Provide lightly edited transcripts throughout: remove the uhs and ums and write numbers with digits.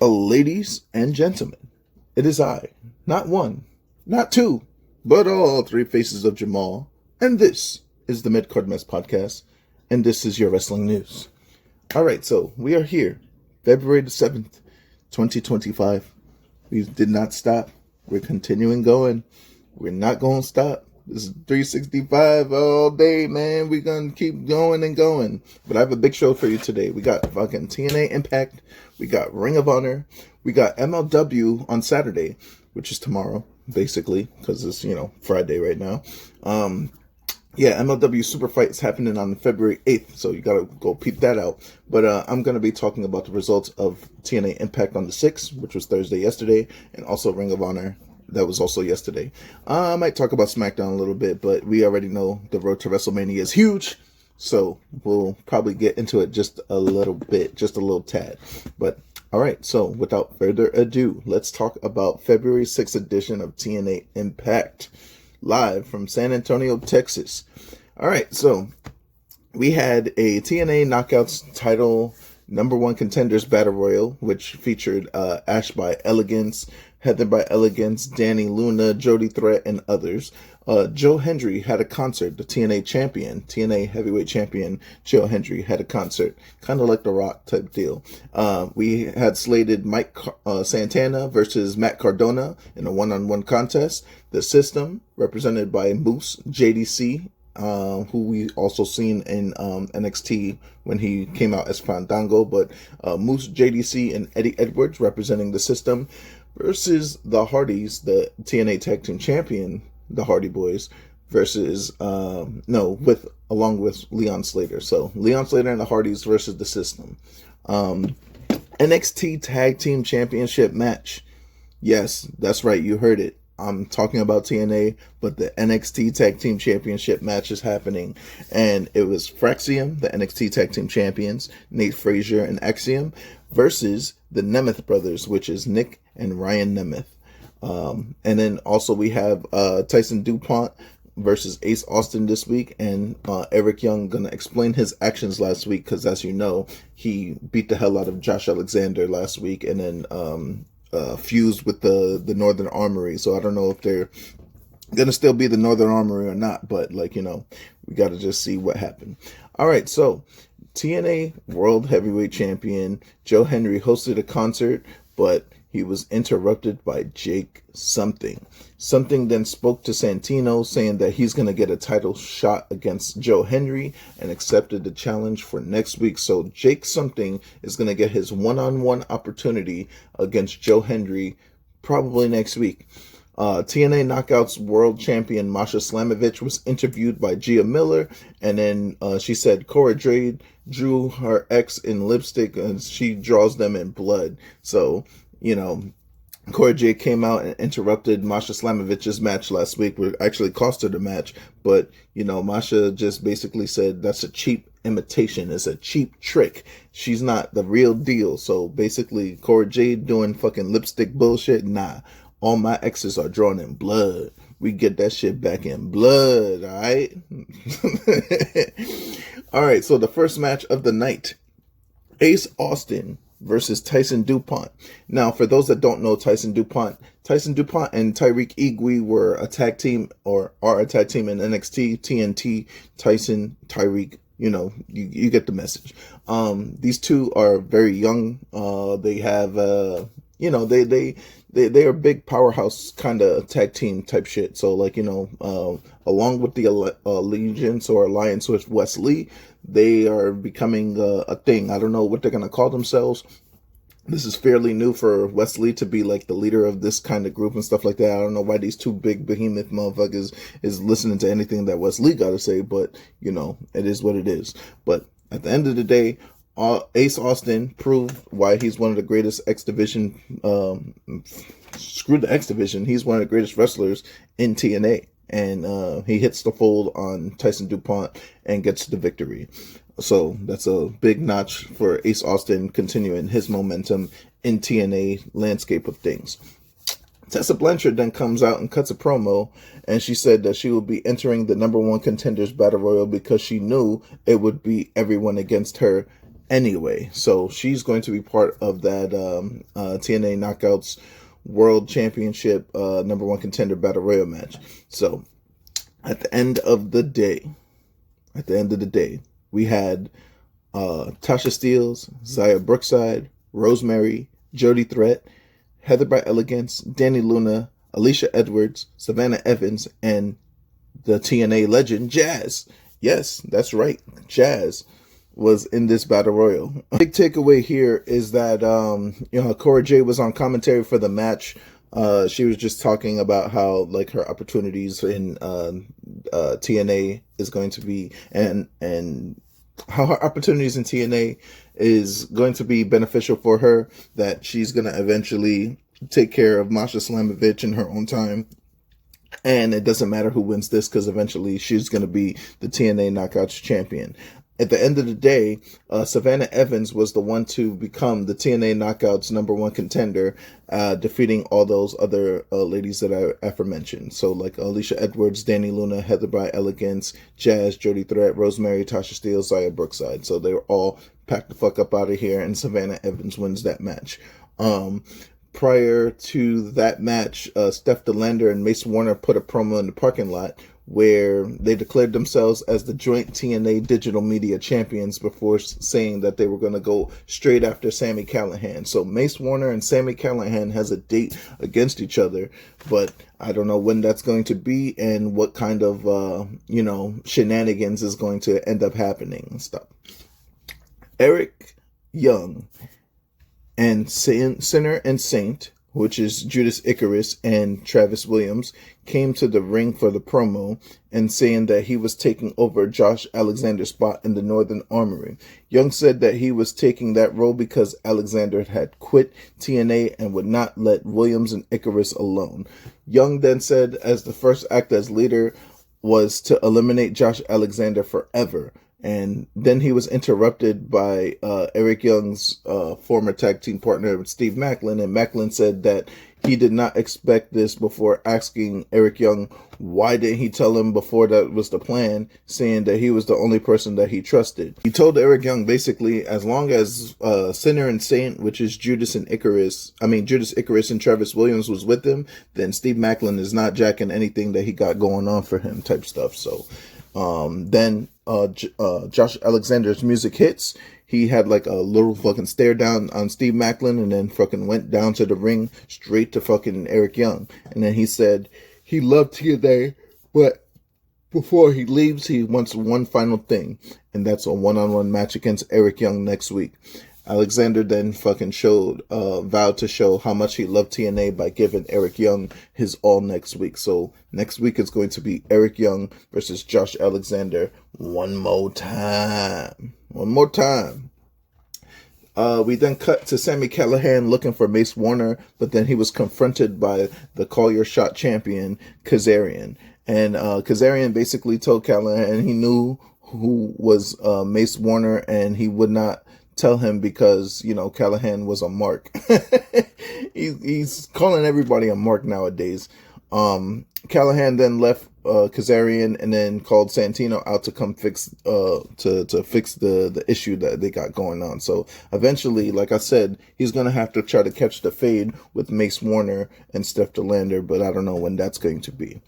Ladies and gentlemen, it is I, not one, not two, but all three faces of Jamal, and this is the Mid-Card Mess Podcast, and this is your wrestling news. Alright, so we are here, February the 7th, 2025. We did not stop. We're continuing going. We're not going to stop. This is 365 all day, man. We're going to keep going and going. But I have a big show for you today. We got fucking TNA Impact. We got Ring of Honor. We got MLW on Saturday, which is tomorrow, basically, because it's, Friday right now. MLW Super Fight is happening on February 8th, so you gotta go peep that out. But I'm gonna be talking about the results of TNA Impact on the 6th, which was Thursday yesterday, and also Ring of Honor. That was also yesterday. I might talk about Smackdown a little bit, but we already know the road to WrestleMania is huge. So we'll probably get into it just a little bit, just a little tad. But all right, so without further ado, let's talk about February 6th edition of TNA Impact, live from San Antonio, Texas. All right, so we had a TNA Knockouts title #1 contenders battle royal, which featured Ash by Elegance, Heather by Elegance, Danny Luna, Jody Threat, and others. Joe Hendry had a concert. The TNA champion, TNA heavyweight champion, Joe Hendry had a concert. Kind of like The Rock type deal. We had slated Mike Santana versus Matt Cardona in a one-on-one contest. The System, represented by Moose, JDC, who we also seen in NXT when he came out as Fandango, but Moose, JDC, and Eddie Edwards representing the System, versus the Hardys, the TNA Tag Team Champion, the Hardy Boys, versus along with Leon Slater. So Leon Slater and the Hardys versus the System. NXT Tag Team Championship match. Yes, that's right, you heard it. I'm talking about TNA, but the NXT Tag Team Championship match is happening. And it was Fraxium, the NXT Tag Team Champions, Nate Frazier and Axiom, versus the Nemeth brothers, which is Nick and Ryan Nemeth. And then also we have Tyson DuPont versus Ace Austin this week, and Eric Young gonna explain his actions last week, because as you know, he beat the hell out of Josh Alexander last week, and then fused with the Northern Armory. So I don't know if they're gonna still be the Northern Armory or not, but we gotta just see what happened. All right, so TNA World Heavyweight Champion Joe Hendry hosted a concert, but he was interrupted by Jake Something. Something then spoke to Santino, saying that he's going to get a title shot against Joe Hendry, and accepted the challenge for next week. So Jake Something is going to get his one-on-one opportunity against Joe Hendry probably next week. TNA Knockouts World Champion Masha Slamovich was interviewed by Gia Miller, and then she said Cora Jade drew her ex in lipstick and she draws them in blood. So, Cora Jade came out and interrupted Masha Slamovich's match last week, which actually cost her the match. But, Masha just basically said that's a cheap imitation. It's a cheap trick. She's not the real deal. So basically, Cora Jade doing fucking lipstick bullshit? Nah. All my exes are drawn in blood. We get that shit back in blood, alright? Alright, so the first match of the night, Ace Austin versus Tyson DuPont. Now, for those that don't know Tyson DuPont and Tyreek Igwe were a tag team, or are a tag team in NXT, TNT, Tyson, Tyreek, you get the message. These two are very young. They have, they are big powerhouse kind of tag team type shit. So along with the allegiance or alliance with Wes Lee, they are becoming a thing. I don't know what they're going to call themselves. This is fairly new for Wes Lee to be like the leader of this kind of group and stuff like that. I don't know why these two big behemoth motherfuckers is listening to anything that Wes Lee got to say, but it is what it is. But at the end of the day, Ace Austin proved why he's one of the greatest X Division, screw the X Division, he's one of the greatest wrestlers in TNA. And he hits the fold on Tyson DuPont and gets the victory. So that's a big notch for Ace Austin, continuing his momentum in TNA landscape of things. Tessa Blanchard then comes out and cuts a promo, and she said that she will be entering the #1 contenders battle royal because she knew it would be everyone against her anyway. So she's going to be part of that TNA Knockouts World Championship number one contender battle royal match. So at the end of the day, we had Tasha Steelz, Zaya Brookside, Rosemary, Jody Threat, Heather by Elegance, Danny Luna, Alicia Edwards, Savannah Evans, and the TNA legend Jazz. Yes, that's right, Jazz was in this battle royal. Big takeaway here is that Cora Jade was on commentary for the match. She was just talking about how like her opportunities in TNA is going to be and how her opportunities in TNA is going to be beneficial for her, that she's going to eventually take care of Masha Slamovich in her own time. And it doesn't matter who wins this, because eventually she's going to be the TNA Knockouts champion. At the end of the day, Savannah Evans was the one to become the TNA Knockouts number one contender, defeating all those other ladies that I aforementioned. So like Alicia Edwards, Danny Luna, Heather by Elegance, Jazz, Jody Threat, Rosemary, Tasha Steelz, Zaya Brookside. So they were all packed the fuck up out of here, and Savannah Evans wins that match. Prior to that match, Steph DeLander and Mace Warner put a promo in the parking lot where they declared themselves as the joint TNA digital media champions before saying that they were going to go straight after Sami Callihan. So Mace Warner and Sami Callihan has a date against each other, but I don't know when that's going to be and what kind of, shenanigans is going to end up happening and stuff. Eric Young and Sinner and Saint, which is Judas Icarus and Travis Williams, came to the ring for the promo and saying that he was taking over Josh Alexander's spot in the Northern Armory. Young said that he was taking that role because Alexander had quit TNA and would not let Williams and Icarus alone. Young then said as the first act as leader was to eliminate Josh Alexander forever. And then he was interrupted by Eric Young's former tag team partner, Steve Macklin. And Macklin said that he did not expect this before asking Eric Young why didn't he tell him before that was the plan, saying that he was the only person that he trusted. He told Eric Young basically as long as Sinner and Saint, which is Judas Icarus and Travis Williams was with him, then Steve Macklin is not jacking anything that he got going on for him type stuff. So then Josh Alexander's music hits. He had like a little fucking stare down on Steve Macklin and then fucking went down to the ring straight to fucking Eric Young. And then he said he loved TNA, but before he leaves, he wants one final thing, and that's a one-on-one match against Eric Young next week. Alexander then fucking vowed to show how much he loved TNA by giving Eric Young his all next week. So next week is going to be Eric Young versus Josh Alexander one more time. We then cut to Sami Callihan looking for Mace Warner, but then he was confronted by the Call Your Shot champion, Kazarian. And Kazarian basically told Callihan he knew who was Mace Warner and he would not tell him because, Callihan was a mark. He's calling everybody a mark nowadays. Callihan then left Kazarian and then called Santino out to come fix to fix the issue that they got going on. So eventually, like I said, he's gonna have to try to catch the fade with Mace Warner and Steph DeLander, but I don't know when that's going to be.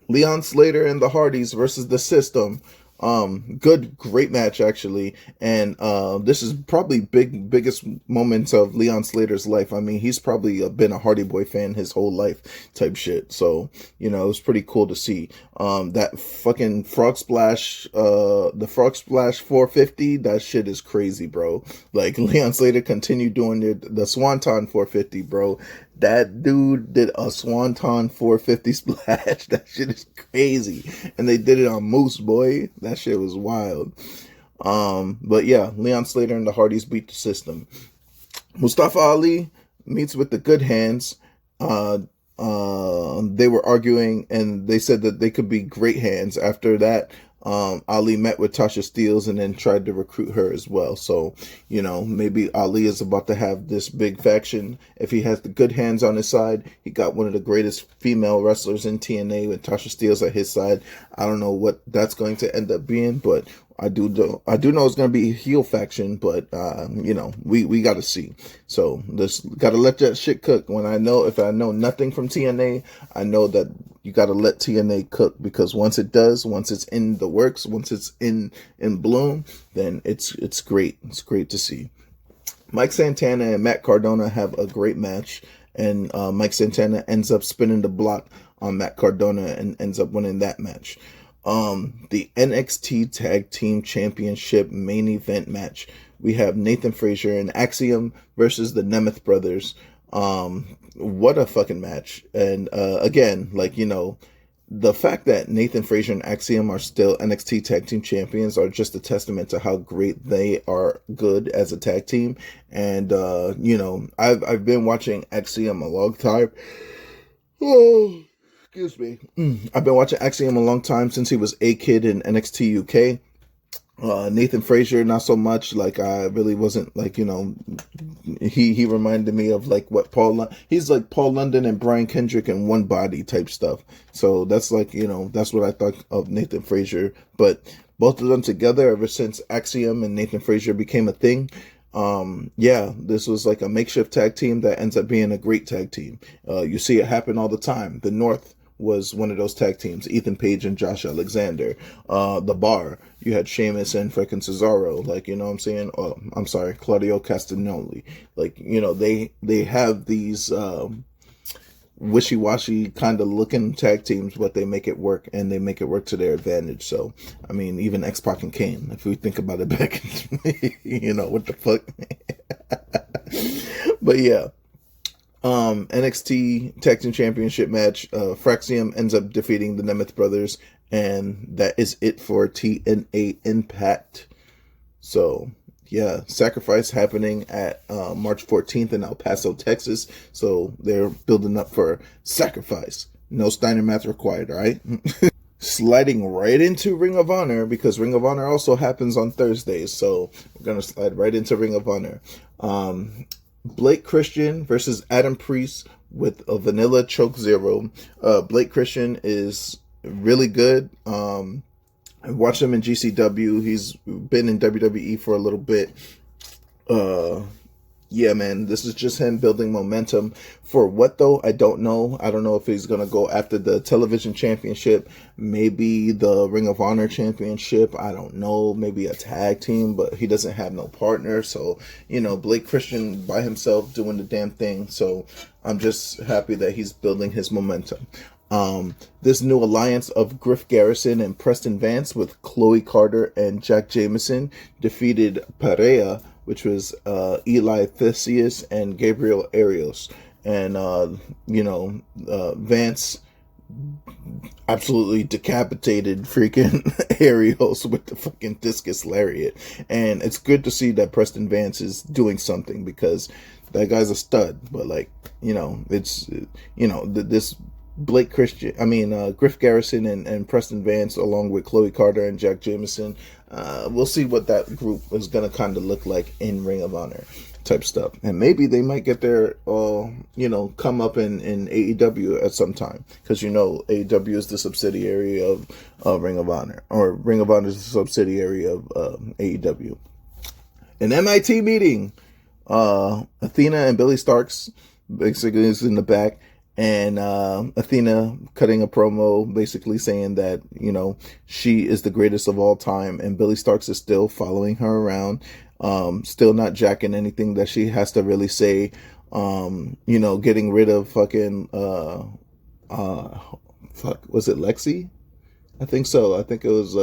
Leon Slater and the Hardys versus the System. Great match actually, and this is probably biggest moments of Leon Slater's life. I mean, he's probably been a Hardy Boy fan his whole life type shit. So it was pretty cool to see. That fucking frog splash, the frog splash 450. That shit is crazy, bro. Like Leon Slater continued doing the Swanton 450, bro. That dude did a Swanton 450 splash. That shit is crazy. And they did it on Moose, boy. That shit was wild. But yeah, Leon Slater and the Hardys beat the System. Mustafa Ali meets with the Good Hands. They were arguing and they said that they could be great hands. After that, Ali met with Tasha Steelz and then tried to recruit her as well. So, maybe Ali is about to have this big faction. If he has the good hands on his side, he got one of the greatest female wrestlers in TNA with Tasha Steelz at his side. I don't know what that's going to end up being, but I do know it's going to be a heel faction, but we got to see. So just got to let that shit cook. If I know nothing from TNA, I know that you got to let TNA cook, because once it's in the works, once it's in bloom, then it's great. It's great to see. Mike Santana and Matt Cardona have a great match, and Mike Santana ends up spinning the block on Matt Cardona and ends up winning that match. The NXT Tag Team Championship main event match. We have Nathan Frazier and Axiom versus the Nemeth brothers. What a fucking match. And again, the fact that Nathan Frazier and Axiom are still NXT Tag Team Champions are just a testament to how great they are good as a tag team. And I've been watching Axiom a long time. Oh, excuse me. I've been watching Axiom a long time, since he was a kid in NXT UK. Nathan Frazier, not so much. I really wasn't he reminded me of what he's like Paul London and Brian Kendrick in one body type stuff. So that's that's what I thought of Nathan Frazier. But both of them together, ever since Axiom and Nathan Frazier became a thing, this was like a makeshift tag team that ends up being a great tag team. You see it happen all the time. The North was one of those tag teams. Ethan Page and Josh Alexander. The Bar, you had Sheamus and freaking Cesaro. You know what I'm saying? Oh, I'm sorry, Claudio Castagnoli. They have these wishy-washy kind of looking tag teams, but they make it work, and they make it work to their advantage. So, I mean, even X-Pac and Kane, if we think about it back, what the fuck? But yeah. NXT Tag Team Championship match. Fraxium ends up defeating the Nemeth brothers, and that is it for TNA Impact. So, yeah, Sacrifice happening at March 14th in El Paso, Texas. So they're building up for Sacrifice. No Steiner math required, all right? Sliding right into Ring of Honor, because Ring of Honor also happens on Thursdays. So we're going to slide right into Ring of Honor. Blake Christian versus Adam Priest with a vanilla choke 0. Blake Christian is really good. I watched him in GCW. He's been in WWE for a little bit. Yeah, man, this is just him building momentum. For what, though? I don't know. I don't know if he's going to go after the television championship, maybe the Ring of Honor championship. I don't know. Maybe a tag team, but he doesn't have no partner. So, Blake Christian by himself doing the damn thing. So I'm just happy that he's building his momentum. This new alliance of Griff Garrison and Preston Vance with Chloe Carter and Jack Jameson defeated Perea, which was Eli Theseus and Gabriel Arios. And, Vance absolutely decapitated freaking Arios with the fucking discus lariat. And it's good to see that Preston Vance is doing something, because that guy's a stud. But, it's, this Blake Christian, Griff Garrison and Preston Vance, along with Chloe Carter and Jack Jameson. We'll see what that group is going to kind of look like in Ring of Honor type stuff. And maybe they might get their, come up in AEW at some time. Because, AEW is the subsidiary of Ring of Honor. Or Ring of Honor is the subsidiary of AEW. An MIT meeting. Athena and Billy Starks basically is in the back. And Athena cutting a promo basically saying that, she is the greatest of all time, and Billy Starks is still following her around, still not jacking anything that she has to really say, getting rid of fucking, was it Lexi? I think so. I think it was,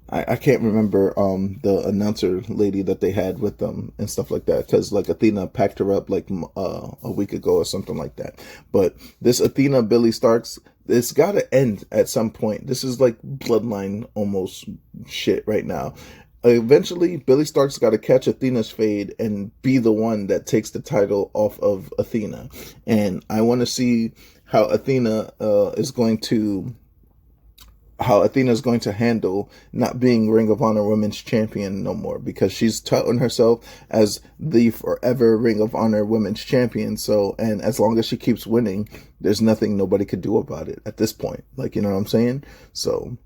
I can't remember the announcer lady that they had with them and stuff like that, because Athena packed her up a week ago or something like that. But this Athena Billy Starks, it's got to end at some point. This is like bloodline almost shit right now. Eventually, Billy Starks got to catch Athena's fade and be the one that takes the title off of Athena. And I want to see how Athena is going to how Athena's going to handle not being Ring of Honor Women's Champion no more, because she's touting herself as the forever Ring of Honor Women's Champion. So, and as long as she keeps winning, there's nothing nobody could do about it at this point. Like, you know what I'm saying? So,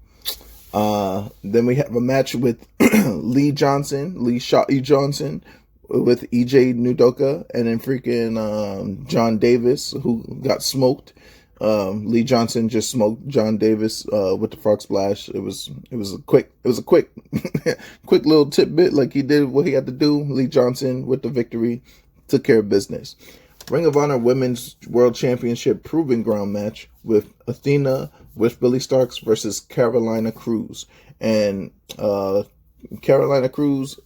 then we have a match with Lee Shotty Johnson with EJ Nudoka, and then freaking John Davis, who got smoked. Lee Johnson just smoked John Davis with the frog splash. It was a quick quick little tidbit. Like, he did what he had to do. Lee Johnson with the victory, took care of business. Ring of Honor Women's World Championship Proving Ground match with Athena with Billy Starks versus Carolina Cruz. And Carolina Cruz,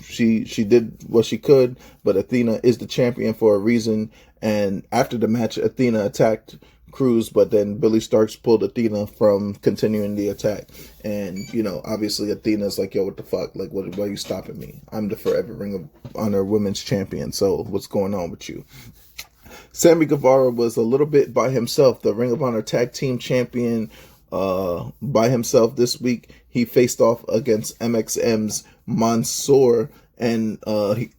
she did what she could, but Athena is the champion for a reason. And after the match, Athena attacked Cruz, but then Billy Starks pulled Athena from continuing the attack. And, obviously Athena's like, yo, what the fuck? Like, why are you stopping me? I'm the forever Ring of Honor Women's Champion. So what's going on with you? Sammy Guevara was a little bit by himself, the Ring of Honor Tag Team Champion by himself this week. He faced off against MXM's Mansoor, and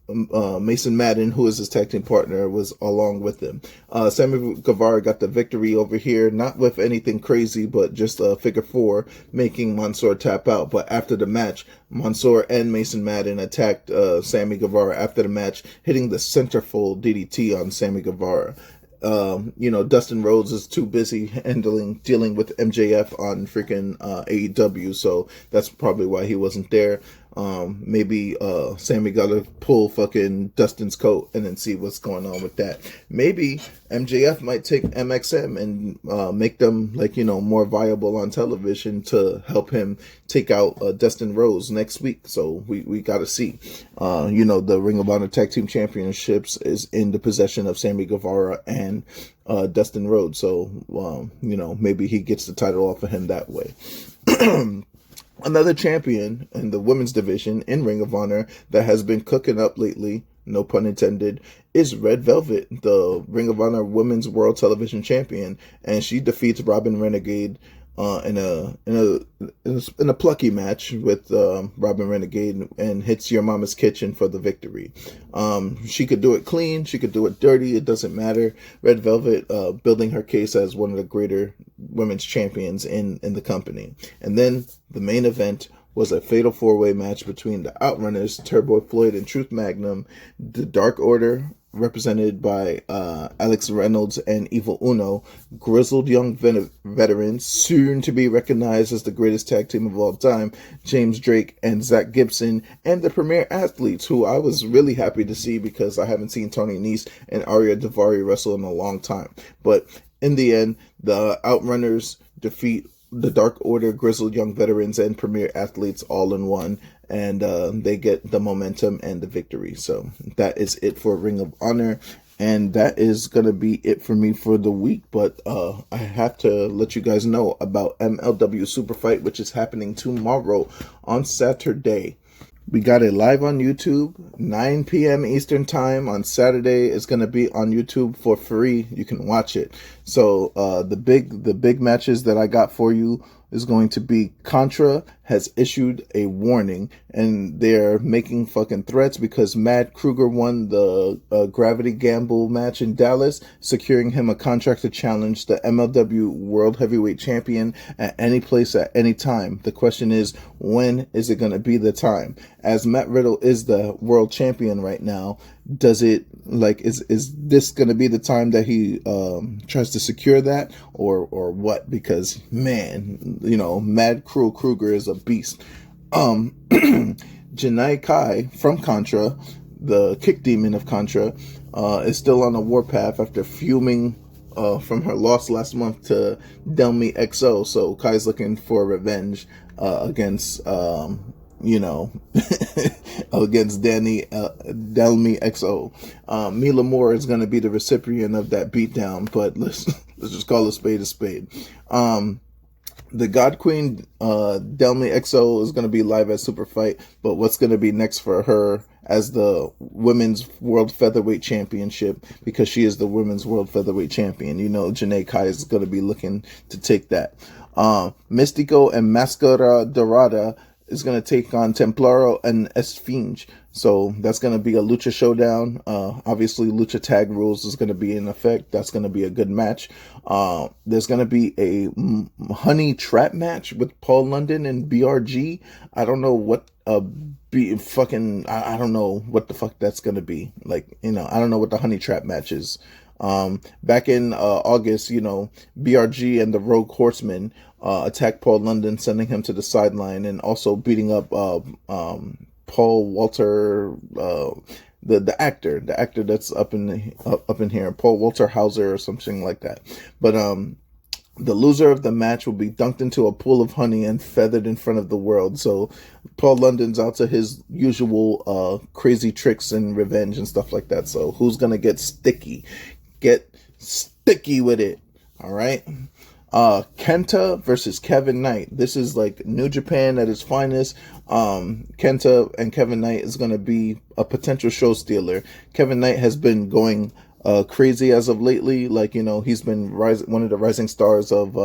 Mason Madden, who is his tag team partner, was along with him. Sammy Guevara got the victory over here, not with anything crazy, but just a figure four, making Mansoor tap out. But after the match, Mansoor and Mason Madden attacked Sammy Guevara after the match, hitting the centerfold DDT on Sammy Guevara. Dustin Rhodes is too busy dealing with MJF on freaking AEW, so that's probably why he wasn't there. Maybe Sammy gotta pull fucking Dustin's coat and then see what's going on with that. Maybe MJF might take MXM and make them more viable on television to help him take out Dustin Rhodes next week. So we gotta see. The Ring of Honor Tag Team Championships is in the possession of Sammy Guevara and Dustin Rhodes. So maybe he gets the title off of him that way. Another champion in the women's division in Ring of Honor that has been cooking up lately, no pun intended, is Red Velvet, the Ring of Honor Women's World Television Champion, and she defeats Robin Renegade in a plucky match with Robin Renegade and hits Your Mama's Kitchen for the victory. She could do it clean, she could do it dirty, it doesn't matter. Red Velvet building her case as one of the greater women's champions in the company. And then the main event was a fatal four-way match between the Outrunners, Turbo Floyd and Truth Magnum, the Dark Order, represented by Alex Reynolds and Evil Uno, grizzled young veterans, soon to be recognized as the greatest tag team of all time, James Drake and Zach Gibson, and the Premier Athletes, who I was really happy to see because I haven't seen Tony Nese and Arya Daivari wrestle in a long time. But in the end, the Outrunners defeat the Dark Order, grizzled young veterans, and Premier Athletes all in one, and they get the momentum and the victory. So that is it for Ring of Honor, and that is going to be it for me for the week. But I have to let you guys know about MLW Super Fight, which is happening tomorrow on Saturday. We got it live on YouTube, 9 p.m. Eastern time on Saturday. It's going to be on YouTube for free. You can watch it. So the big matches that I got for you is going to be Contra has issued a warning, and they're making fucking threats because Matt Kruger won the Gravity Gamble match in Dallas, securing him a contract to challenge the MLW World Heavyweight Champion at any place at any time. The question is, when is it going to be the time? As Matt Riddle is the world champion right now, does it is this going to be the time that he tries to secure that or what? Because man, Mad Cruel Kruger is a beast. Janai Kai from Contra, the kick demon of Contra, is still on a warpath after fuming from her loss last month to Delmi XO. So Kai's looking for revenge against against Delmi XO. Mila Moore is going to be the recipient of that beatdown, but let's just call a spade a spade. The God Queen, Delmi XO, is going to be live at Super Fight, but what's going to be next for her as the Women's World Featherweight Championship, because she is the Women's World Featherweight Champion. Janae Kai is going to be looking to take that. Mystico and Mascara Dorada is going to take on Templaro and Esfinge. So that's going to be a Lucha Showdown. Obviously, Lucha Tag Rules is going to be in effect. That's going to be a good match. There's going to be a Honey Trap match with Paul London and BRG. I don't know what I don't know what the fuck that's going to be. Like, I don't know what the Honey Trap match is. Back in August, BRG and the Rogue Horsemen attacked Paul London, sending him to the sideline, and also beating up Paul Walter, the actor that's up in here, Paul Walter Hauser or something like that. But the loser of the match will be dunked into a pool of honey and feathered in front of the world. So Paul London's out to his usual crazy tricks and revenge and stuff like that. So who's gonna get sticky? Get sticky with it. All right. Kenta versus Kevin Knight. This is like New Japan at its finest. Kenta and Kevin Knight is going to be a potential show stealer. Kevin Knight has been going crazy as of lately. Like, he's been one of the rising stars of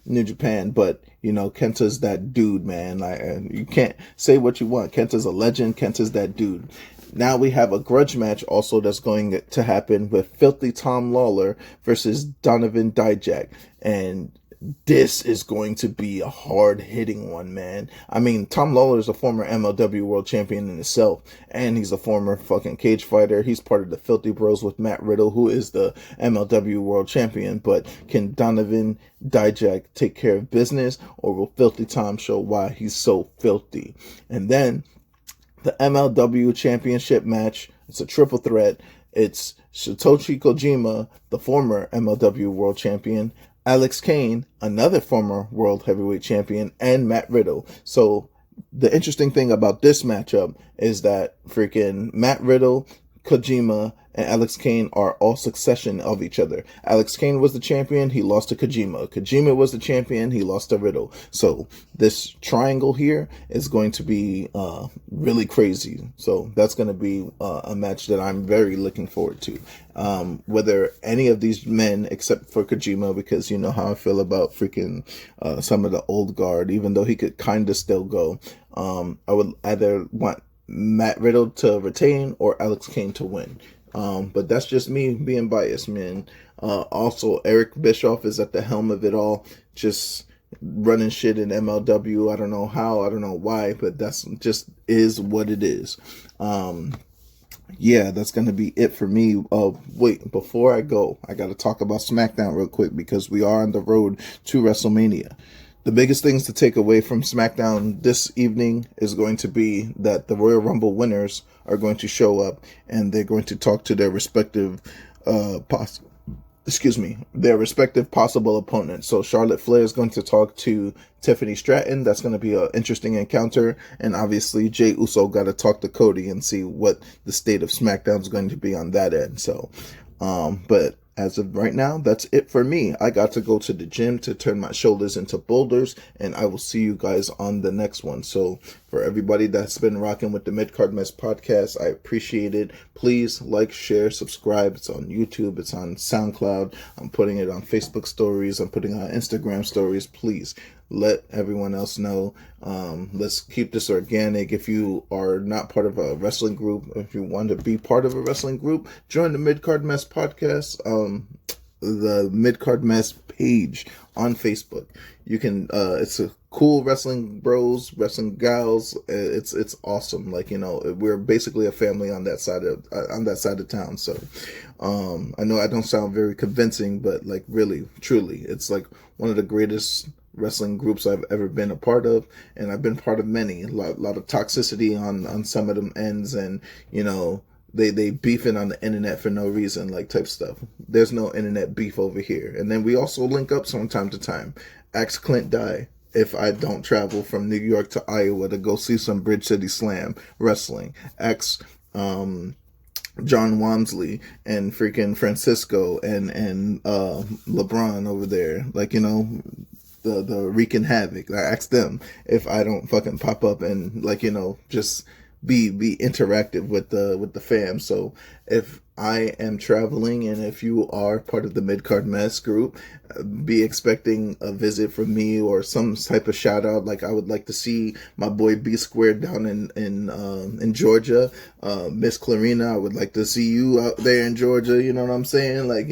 New Japan. But, Kenta's that dude, man. Like, you can't say what you want. Kenta's a legend. Kenta's that dude. Now we have a grudge match also that's going to happen with Filthy Tom Lawler versus Donovan Dijak. And this is going to be a hard-hitting one, man. I mean, Tom Lawler is a former MLW World Champion in himself, and he's a former fucking cage fighter. He's part of the Filthy Bros with Matt Riddle, who is the MLW World Champion. But can Donovan Dijak take care of business, or will Filthy Tom show why he's so filthy? And then the MLW Championship match. It's a triple threat. It's Satoshi Kojima, the former MLW World Champion, Alex Kane, another former World Heavyweight Champion, and Matt Riddle. So the interesting thing about this matchup is that freaking Matt Riddle, Kojima, and Alex Kane are all succession of each other. Alex Kane was the champion, he lost to Kojima. Kojima was the champion, he lost to Riddle. So this triangle here is going to be really crazy. So that's going to be a match that I'm very looking forward to. Whether any of these men, except for Kojima, because you know how I feel about freaking some of the old guard, even though he could kind of still go, I would either want Matt Riddle to retain or Alex Kane to win. But that's just me being biased, man. Also, Eric Bischoff is at the helm of it all, just running shit in MLW. I don't know how, I don't know why, but that's just is what it is. Yeah, that's going to be it for me. Wait, before I go, I got to talk about Smackdown real quick because we are on the road to WrestleMania. The biggest things to take away from Smackdown this evening is going to be that the Royal Rumble winners are going to show up and they're going to talk to their respective their respective possible opponents. So Charlotte Flair is going to talk to Tiffany Stratton. That's going to be an interesting encounter. And obviously Jey Uso got to talk to Cody and see what the state of SmackDown is going to be on that end. So, but as of right now, that's it for me. I got to go to the gym to turn my shoulders into boulders, and I will see you guys on the next one. So for everybody that's been rocking with the Midcard Mess podcast, I appreciate it. Please like, share, subscribe. It's on YouTube. It's on SoundCloud. I'm putting it on Facebook stories. I'm putting it on Instagram stories. Please let everyone else know. Let's keep this organic. If you are not part of a wrestling group, if you want to be part of a wrestling group, join the Midcard Mess podcast, the Midcard Mess page on Facebook. You can, it's a cool wrestling bros, wrestling gals. It's awesome. Like, we're basically a family on that side of town. So, I know I don't sound very convincing, but like really, truly, it's like one of the greatest wrestling groups I've ever been a part of, and I've been part of many. A lot of toxicity on some of them ends, and they beefing on the internet for no reason, like type stuff. There's no internet beef over here. And then we also link up from time to time. Ask Clint Dye if I don't travel from New York to Iowa to go see some Bridge City Slam wrestling. Ask John Walmsley and freaking Francisco and LeBron over there, like the wreaking havoc. I ask them if I don't fucking pop up and just be interactive with the fam. So if I am traveling, and if you are part of the Midcard Mess group, be expecting a visit from me or some type of shout out. Like, I would like to see my boy B Squared down in Georgia. Miss Clarina, I would like to see you out there in Georgia. You know what I'm saying? Like,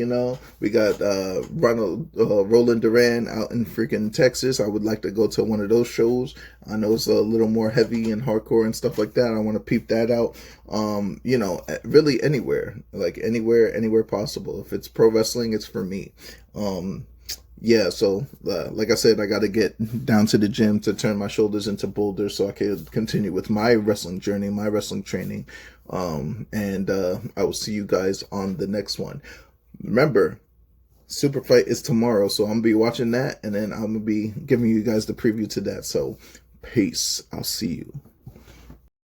we got Roland Duran out in freaking Texas. I would like to go to one of those shows. I know it's a little more heavy and hardcore and stuff like that. I want to peep that out. Really anywhere, like anywhere possible. If it's pro wrestling, it's for me. Yeah, so like I said, I got to get down to the gym to turn my shoulders into boulders so I can continue with my wrestling journey, my wrestling training. And I will see you guys on the next one. Remember, Super Fight is tomorrow, so I'm gonna be watching that, and then I'm gonna be giving you guys the preview to that. So, peace. I'll see you.